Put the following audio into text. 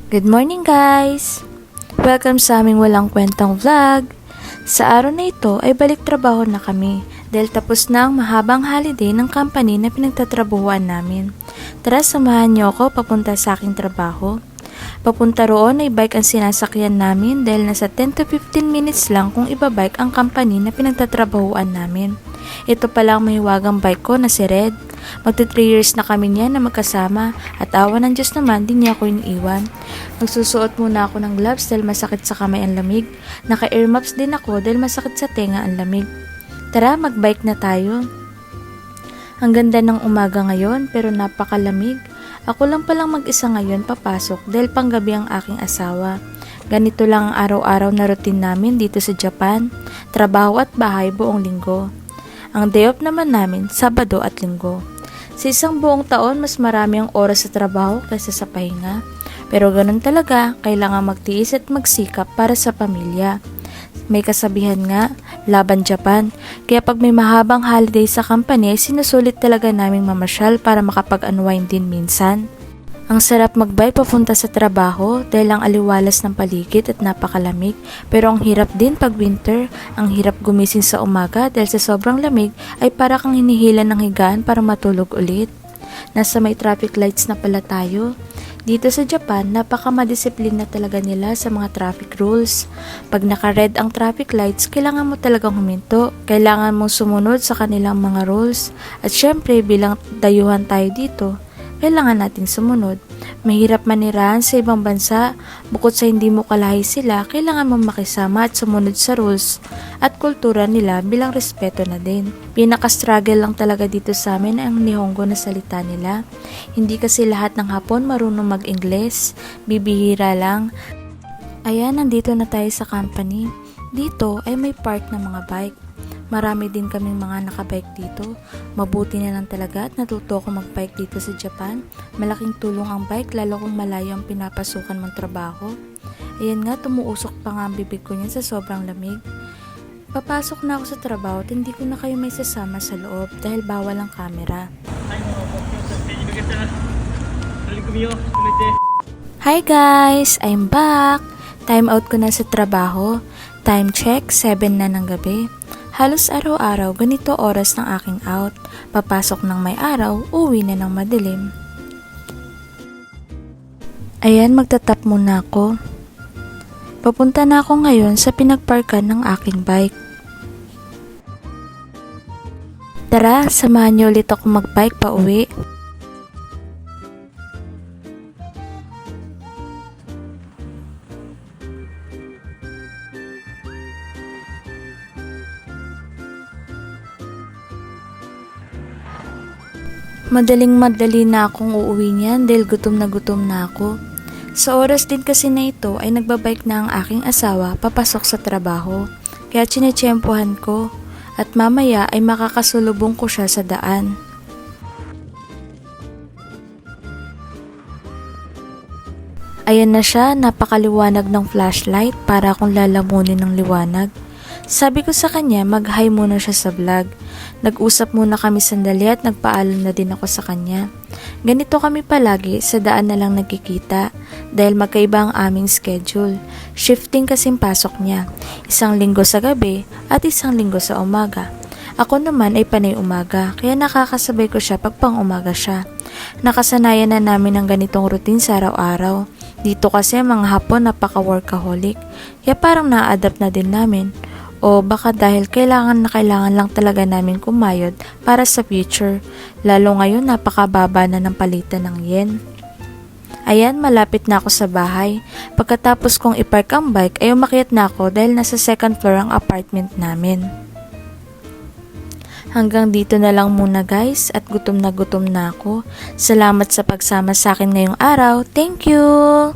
Good morning guys! Welcome sa aming walang kwentang vlog. Sa araw na ito ay balik trabaho na kami dahil tapos na ang mahabang holiday ng company na pinagtatrabuhuan namin. Tara, samahan niyo ako papunta sa aking trabaho. Papunta roon ay bike ang sinasakyan namin dahil nasa 10 to 15 minutes lang kung ibabike ang company na pinagtatrabahuan namin. Ito pala ang mahiwagang bike ko na si Red. Magto 3 years na kami niya na magkasama at awa ng Diyos naman din niya ako iniwan. Magsusuot muna ako ng gloves dahil masakit sa kamay ang lamig. Naka-earmuffs din ako dahil masakit sa tenga ang lamig. Tara, magbike na tayo. Ang ganda ng umaga ngayon pero napakalamig. Ako lang palang mag-isa ngayon papasok dahil panggabi ang aking asawa. Ganito lang ang araw-araw na routine namin dito sa Japan. Trabaho at bahay buong linggo. Ang day off naman namin, Sabado at Linggo. Sa isang buong taon, mas marami ang oras sa trabaho kaysa sa pahinga. Pero ganun talaga, kailangan magtiis at magsikap para sa pamilya. May kasabihan nga, laban Japan. Kaya pag may mahabang holiday sa company, sinusulit talaga naming mamasyal para makapag-unwind din minsan. Ang sarap magbike papunta sa trabaho dahil ang aliwalas ng paligid at napakalamig. Pero ang hirap din pag winter, ang hirap gumising sa umaga dahil sa sobrang lamig ay para kang hinihila ng higaan para matulog ulit. Nasa may traffic lights na pala tayo. Dito sa Japan, napakamadisiplina talaga nila sa mga traffic rules. Pag naka-red ang traffic lights, kailangan mo talagang huminto. Kailangan mong sumunod sa kanilang mga rules. At syempre, bilang dayuhan tayo dito, kailangan nating sumunod. Mahirap manirahan sa ibang bansa, bukod sa hindi mo kalahi sila, kailangan mong makisama at sumunod sa rules at kultura nila bilang respeto na din. Pinaka-struggle lang talaga dito sa amin ang Nihongo na salita nila. Hindi kasi lahat ng Hapon marunong mag-Ingles, bibihira lang. Ayan, nandito na tayo sa company. Dito ay may park ng mga bike. Marami din kaming mga nakabike dito. Mabuti na lang talaga at natuto ako magbike dito sa Japan. Malaking tulong ang bike lalo kung malayo ang pinapasukan mong trabaho. Ayan nga, tumuusok pa nga ang bibig ko niyan sa sobrang lamig. Papasok na ako sa trabaho at hindi ko na kayo may sasama sa loob dahil bawal ang camera. Hi guys! I'm back! Time out ko na sa trabaho. Time check, 7 na ng gabi. Halos araw-araw ganito oras ng aking out. Papasok ng may araw, uwi na ng madilim. Ayan, magtatap muna ako. Papunta na ako ngayon sa pinagparkan ng aking bike. Tara, samahan niyo ulit ako magbike pa uwi. Madaling-madali na akong uuwi niyan dahil gutom na ako. Sa oras din kasi na ito ay nagbabike na ang aking asawa papasok sa trabaho. Kaya tsinetsyempohan ko at mamaya ay makakasulubong ko siya sa daan. Ayan na siya, napakaliwanag ng flashlight para akong lalamunin ng liwanag. Sabi ko sa kanya mag-hi muna siya sa vlog. Nag-usap muna kami sandali at nagpaalam na din ako sa kanya. Ganito kami palagi, sa daan na lang nagkikita dahil magkaiba ang aming schedule. Shifting kasing pasok niya, isang linggo sa gabi at isang linggo sa umaga. Ako naman ay panay umaga kaya nakakasabay ko siya pag pang umaga siya. Nakasanayan na namin ang ganitong routine sa araw-araw. Dito kasi mga Hapon napaka-workaholic kaya parang na-adapt na din namin. O baka dahil kailangan lang talaga namin kumayod para sa future. Lalo ngayon napakababa na ng palitan ng yen. Ayan, malapit na ako sa bahay. Pagkatapos kong ipark ang bike ay umakyat na ako dahil nasa second floor ang apartment namin. Hanggang dito na lang muna guys at gutom na ako. Salamat sa pagsama sa akin ngayong araw. Thank you!